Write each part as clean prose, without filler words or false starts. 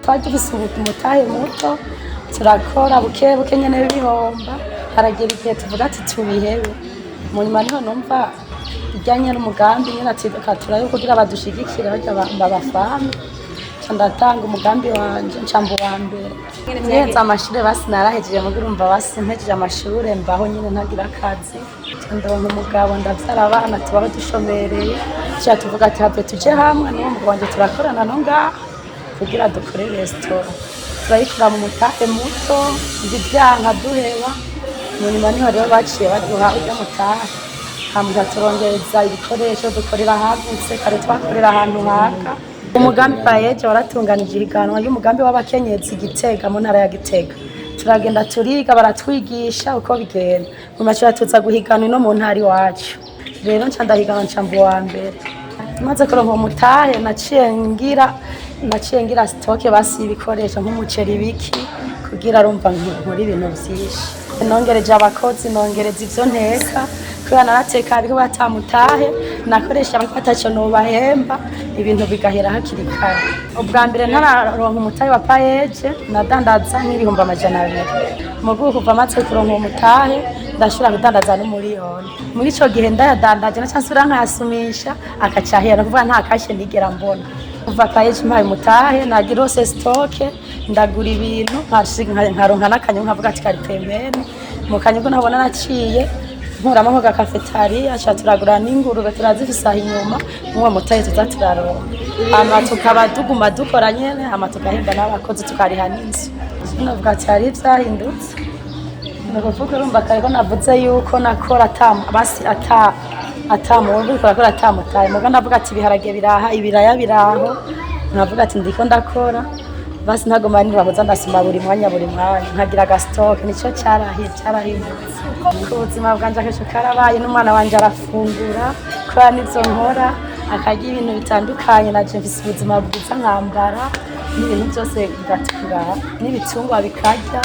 Twagifise umutahe muto turakora buke nyene bihomba haragera igihe tuvuga ati tubihebe mu nyuma niho numva ijyanye n'umugambi nyene ati turayo kugira badushigikire babafana ndatanga umugambi wanje ncambu wa mbere nyenza amashure basi narahejeje mu urumva basi mpejeje amashure mbaho nyene ntagira akazi ndonka umugabo ndavyara abana tubaho dushomereye cya tuvuga ati have tuje hamwe n'umugabo wanje turakorana no ngaha kugira dukore restaurant turayikora mu mutahe muto ibyanka duheba mu nyuma niho rero baciye baduha ujya mutahe hamwe turongereza ibikoresho dukorera havutse kare twakorera ahantu haka umugambi Paeej waratunganije ihiganwa y'umugambi w'abakenyezi Gitega mu ntara ya Gitega turagenda turiga baratwigisha uko bigenda mu mashuri tuza guhigana no mu ntari wacu rero nca ndahigana ncambu wa mbere maze kuronka umutahe naciye ngira stoke basi ibikoresho nk'umuceri biki kugira rumva nkuri ibintu byinshi nongereje abakozi nongereza ivyo nteka kubera narateka ariko batamutahe nakoresha abataco no bahemba ibintu bigahera hakiri kare ubwa mbere ntararonka umutahe wa Paeej nadandaza nk'ibihumbi amajana abiri mu bwoko kuva matse kuronka umutahe ndashobora kudandaza no muri yone muri ico gihe ndayadandaje na chansura nkayasumisha akacahera kuvuga nta kashe ndigera mbona kuva Paeej mpaye umutahe nagirose stoke ndagura ibintu nkaronka n'akanyo nkavuga ati kari pembeni mu kanyo nabona naciye nkuramo nko gakafetari acha turagura n'ingurube turazifisa inyuma muwe mutahe tuzaturaronka ama tukaba tuguma dukora nyene ama tukahimba n'abakozi tukariha n'inzu navuga ati ari vyahindutse navuga urumva kariko navuze yuko nakora basi atamuntu kurakora atamutaye muga navuga ati biharage biraha ibiraya biraho navuga ati ndiko ndakora basi ntagoma nirahoza ndasima buri mwanya nkagira gastock nico cyarahindutse ubuzima bwanje akesho karabaye n'umwana wanje arafungura kwa nivyo nkora akagira ibintu bitandukanye naje mfise ubuzima bwiza nkambara n'ibintu byose bigatunga n'ibitungwa bikarya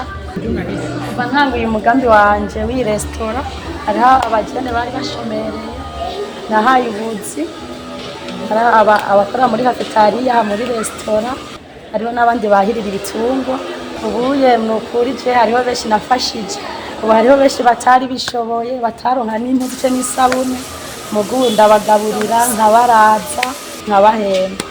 kuva ntanguye umugambi wanje w'i restaurant hariho abajene bari bashomereye nahaye ubuzi abakora muri cafeteria muri restaurant hariho n'abandi bahirira ibitungwa ubuye nukuri je hariho benshi nafashije ubu hariho benshi batari bishoboye bataronka n'impuzu n'isabune muguwe ndabagaburira nkabaraza nkabahemba